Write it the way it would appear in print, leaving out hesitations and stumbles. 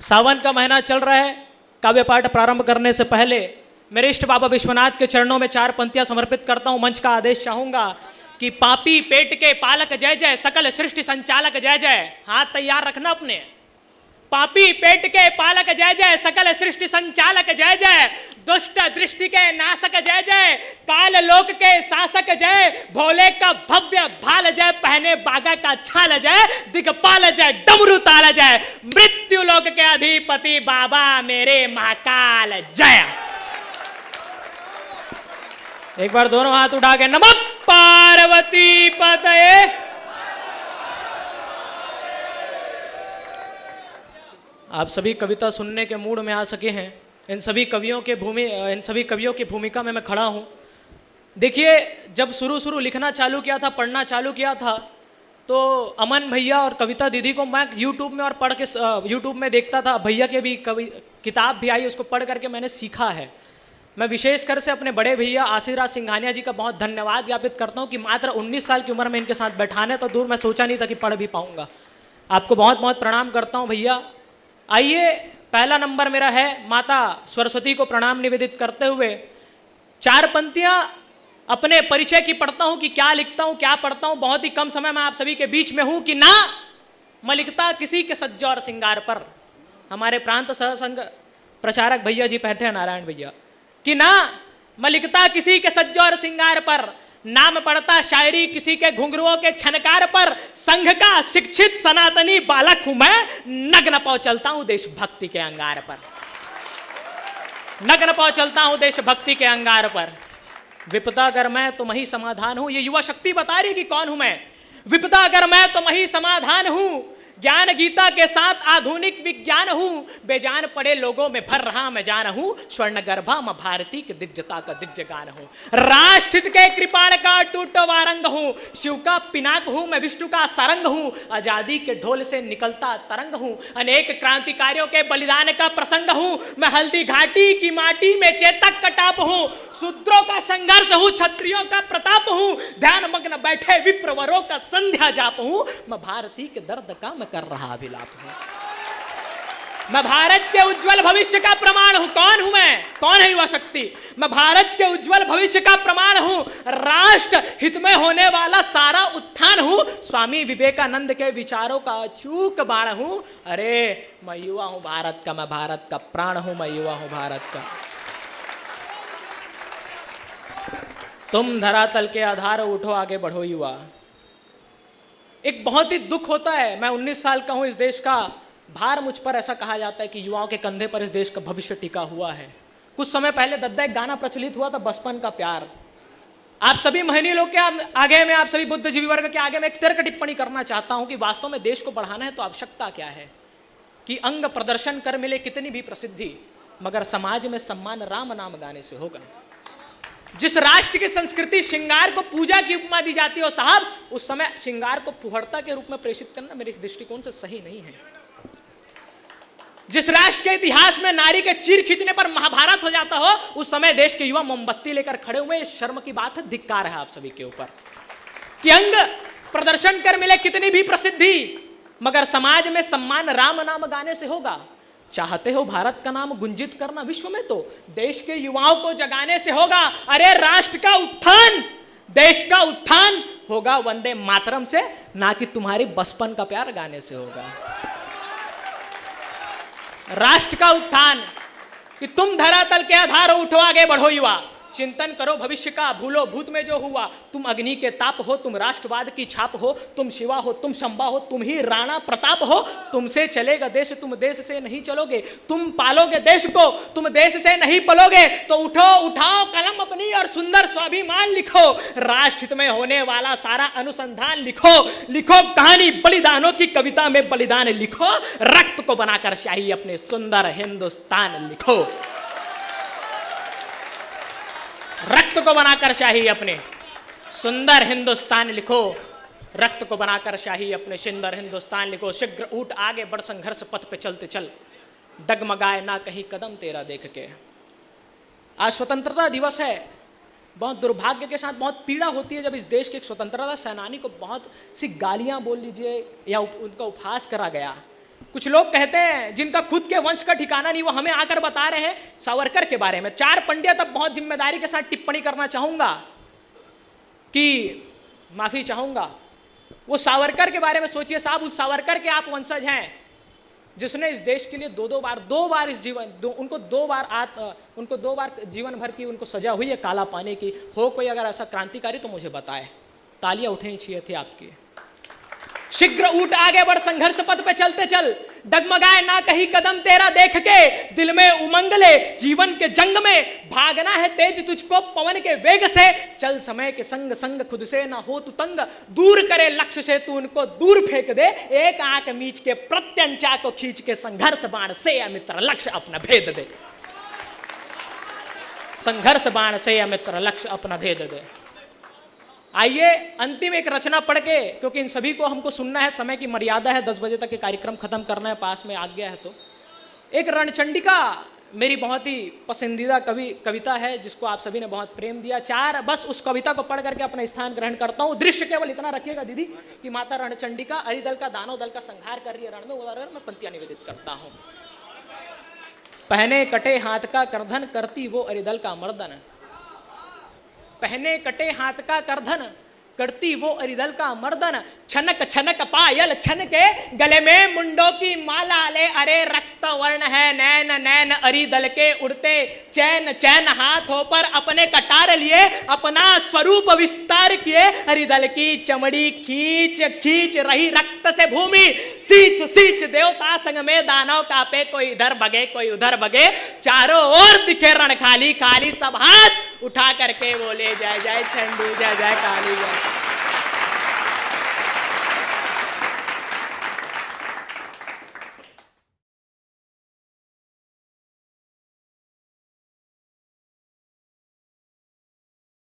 सावन का महीना चल रहा है। काव्य पाठ प्रारंभ करने से पहले मेरे इष्ट बाबा विश्वनाथ के चरणों में 4 पंक्तियां समर्पित करता हूं। मंच का आदेश चाहूंगा कि पापी पेट के पालक जय जय, सकल सृष्टि संचालक जय जय। हाथ तैयार रखना अपने। पापी पेट के पालक जय जय, सकल सृष्टि संचालक जय जय, दुष्ट दृष्टि के नाशक जय जय, काल लोक के शासक जय, भोले का भव्य भाल जय, पहने बागा का छाल जय, दिगपाल जय, डमरू ताल जय, मृत्यु लोक के अधिपति बाबा मेरे महाकाल जय। एक बार दोनों हाथ उठा के नमः पार्वती पतये। आप सभी कविता सुनने के मूड में आ सके हैं। इन सभी कवियों की भूमिका में मैं खड़ा हूं। देखिए, जब शुरू लिखना चालू किया था, पढ़ना चालू किया था, तो अमन भैया और कविता दीदी को मैं यूट्यूब में और पढ़ के यूट्यूब में देखता था। भैया के भी किताब भी आई, उसको पढ़ करके मैंने सीखा है। मैं विशेषकर से अपने बड़े भैया आशीर्वाद सिंघानिया जी का बहुत धन्यवाद ज्ञापित करता हूं कि मात्र 19 साल की उम्र में इनके साथ बैठाने तो दूर, मैं सोचा नहीं था कि पढ़ भी पाऊंगा। आपको बहुत बहुत प्रणाम करता हूं भैया। आइए, पहला नंबर मेरा है माता सरस्वती को प्रणाम निवेदित करते हुए 4 पंक्तियां अपने परिचय की पढ़ता हूं कि क्या लिखता हूं, क्या पढ़ता हूं। बहुत ही कम समय में आप सभी के बीच में हूं कि ना मलिकता किसी के सज्जा और श्रृंगार पर। हमारे प्रांत सह संघ प्रचारक भैया जी बैठे हैं, नारायण भैया, कि ना मलिकता किसी के सज्जा और श्रृंगार पर, नाम पड़ता शायरी किसी के घुंघरुओं के छनकार पर, संघ का शिक्षित सनातनी बालक हूं मैं, नग्न पांव चलता हूं देशभक्ति के अंगार पर, नग्न पांव चलता हूं देशभक्ति के अंगार पर। विपदा अगर मैं तो मही समाधान हूं। ये युवा शक्ति बता रही कि कौन हूं मैं। विपदा अगर मैं तो मही समाधान हूं, ज्ञान गीता के साथ आधुनिक विज्ञान हूं, बेजान पड़े लोगों में भर रहा मैं जान हूं, स्वर्ण गर्भा मैं भारती की दिव्यता का दिव्य गान हूं, राष्ट्रहित के कृपाण का टूटो वारंग हूं, शिव का पिनाक हूं मैं, विष्णु का सारंग हूं, आजादी के ढोल से निकलता तरंग हूं, अनेक क्रांतिकारियों के बलिदान का प्रसंग हूं, मैं हल्दी घाटी की माटी में चेतक कटाप हूं, शूद्रों का संघर्ष हूं, क्षत्रियों का प्रताप हूं, ध्यान मग्न बैठे विप्रवरों का संध्या जाप हूं, मैं भारती के दर्द का मैं कर रहा विलाप हूं, मैं भारत के उज्जवल भविष्य का प्रमाण हूं। कौन हूं मैं? कौन है युवा शक्ति? मैं भारत के उज्जवल भविष्य का प्रमाण हूं, राष्ट्र हित में होने वाला सारा उत्थान हूं, स्वामी विवेकानंद के विचारों का अचूक बाण हूं। अरे मैं युवा हूं भारत का, मैं भारत का प्राण हूं, मैं युवा हूं भारत का। तुम धरातल के आधार उठो, आगे बढ़ो युवा। एक बहुत ही दुख होता है, मैं 19 साल का हूं, इस देश का भार मुझ पर, ऐसा कहा जाता है कि युवाओं के कंधे पर इस देश का भविष्य टिका हुआ है। कुछ समय पहले दद्दा एक गाना प्रचलित हुआ था, बचपन का प्यार। आप सभी महनीय लोग के आगे में, आप सभी बुद्धिजीवी वर्ग के आगे में एक तर्क टिप्पणी करना चाहता हूं कि वास्तव में देश को बढ़ाना है तो आवश्यकता क्या है कि अंग प्रदर्शन कर मिले कितनी भी प्रसिद्धि, मगर समाज में सम्मान राम नाम गाने से होगा। जिस राष्ट्र की संस्कृति श्रृंगार को पूजा की उपमा दी जाती है साहब, उस समय श्रृंगार को फुहड़ता के रूप में प्रेषित करना मेरे दृष्टिकोण से सही नहीं है। जिस राष्ट्र के इतिहास में नारी के चीर खींचने पर महाभारत हो जाता हो, उस समय देश के युवा मोमबत्ती लेकर खड़े हुए। शर्म की बात है, धिक्कार है आप सभी के ऊपर कि अंग प्रदर्शन कर मिले कितनी भी प्रसिद्धि, मगर समाज में सम्मान राम नाम गाने से होगा। चाहते हो भारत का नाम गुंजित करना विश्व में, तो देश के युवाओं को जगाने से होगा। अरे राष्ट्र का उत्थान, देश का उत्थान होगा वंदे मातरम से, ना कि तुम्हारी बचपन का प्यार गाने से होगा। राष्ट्र का उत्थान कि तुम धरातल के आधार हो, उठो आगे बढ़ो युवा, चिंतन करो भविष्य का, भूलो भूत में जो हुआ। तुम अग्नि के ताप हो, तुम राष्ट्रवाद की छाप हो, तुम शिवा हो, तुम शंबा हो, तुम ही राणा प्रताप हो। तुमसे चलेगा देश, तुम देश से नहीं चलोगे। तुम पालोगे देश को, तुम देश से नहीं पलोगे। तो उठो, उठाओ कलम अपनी और सुंदर स्वाभिमान लिखो। राष्ट्र में होने वाला सारा अनुसंधान लिखो। लिखो कहानी बलिदानों की, कविता में बलिदान लिखो। रक्त को बनाकर शाही अपने सुंदर हिंदुस्तान लिखो। रक्त को बनाकर शाही अपने सुंदर हिंदुस्तान लिखो। रक्त को बनाकर शाही अपने सुंदर हिंदुस्तान लिखो। शीघ्र उठ आगे बढ़, संघर्ष पथ पे चलते चल, डगमगाए ना कहीं कदम तेरा देख के। आज स्वतंत्रता दिवस है। बहुत दुर्भाग्य के साथ बहुत पीड़ा होती है जब इस देश के एक स्वतंत्रता सेनानी को बहुत सी गालियां बोल लीजिए या उनका उपहास करा गया। कुछ लोग कहते हैं जिनका खुद के वंश का ठिकाना नहीं, वो हमें आकर बता रहे हैं सावरकर के बारे में। 4 पंडित अब बहुत जिम्मेदारी के साथ टिप्पणी करना चाहूंगा कि माफी चाहूंगा। वो सावरकर के बारे में सोचिए साहब, उस सावरकर के आप वंशज हैं जिसने इस देश के लिए दो बार इस जीवन उनको दो बार जीवन भर की उनको सजा हुई है काला पानी की। हो कोई अगर ऐसा क्रांतिकारी तो मुझे बताए। तालियां उठनी चाहिए थी आपकी। शीघ्र उठ आगे बढ़, संघर्ष पथ पे चलते चल, डगमगाए ना कहीं कदम तेरा देख के, दिल में उमंग ले जीवन के जंग में, भागना है तेज तुझको पवन के वेग से, चल समय के संग संग खुद से ना हो तू तंग, दूर करे लक्ष्य से तू उनको दूर फेंक दे, एक आंख मीच के प्रत्यंचा को खींच के संघर्ष बाण से अमित्र लक्ष्य अपना भेद दे। संघर्ष बाण से अमित्र लक्ष्य अपना भेद दे। आइए अंतिम एक रचना पढ़ के, क्योंकि इन सभी को हमको सुनना है, समय की मर्यादा है, 10 बजे तक के कार्यक्रम खत्म करना है, पास में आ गया है। तो एक रणचंडिका मेरी बहुत ही पसंदीदा कविता है जिसको आप सभी ने बहुत प्रेम दिया। बस उस कविता को पढ़ करके अपना स्थान ग्रहण करता हूँ। दृश्य केवल इतना रखिएगा दीदी कि माता रणचंडिका अरिदल का दानव दल का संहार कर रही है रण में, उदाहरण मैं पंक्तियां निवेदित करता हूँ। पहने कटे हाथ का करधन करती वो अरिदल का मर्दन, पहने कटे हाथ का करधन करती वो अरिदल का मर्दन, छनक छनक पायल छन के गले में मुंडों की माला ले, अरे रक्त वर्ण है नैन नैन अरिदल के उड़ते चैन चैन, हाथों पर अपने कटार लिए अपना स्वरूप विस्तार किए, अरिदल की चमड़ी खींच खींच रही रक्त से भूमि, सींच सींच देवता संग में दानव कापे, कोई इधर भगे कोई उधर भगे, चारों ओर दिखे रण खाली खाली, सब हाथ उठा करके बोले जय जय चंडी जय जय काली जय।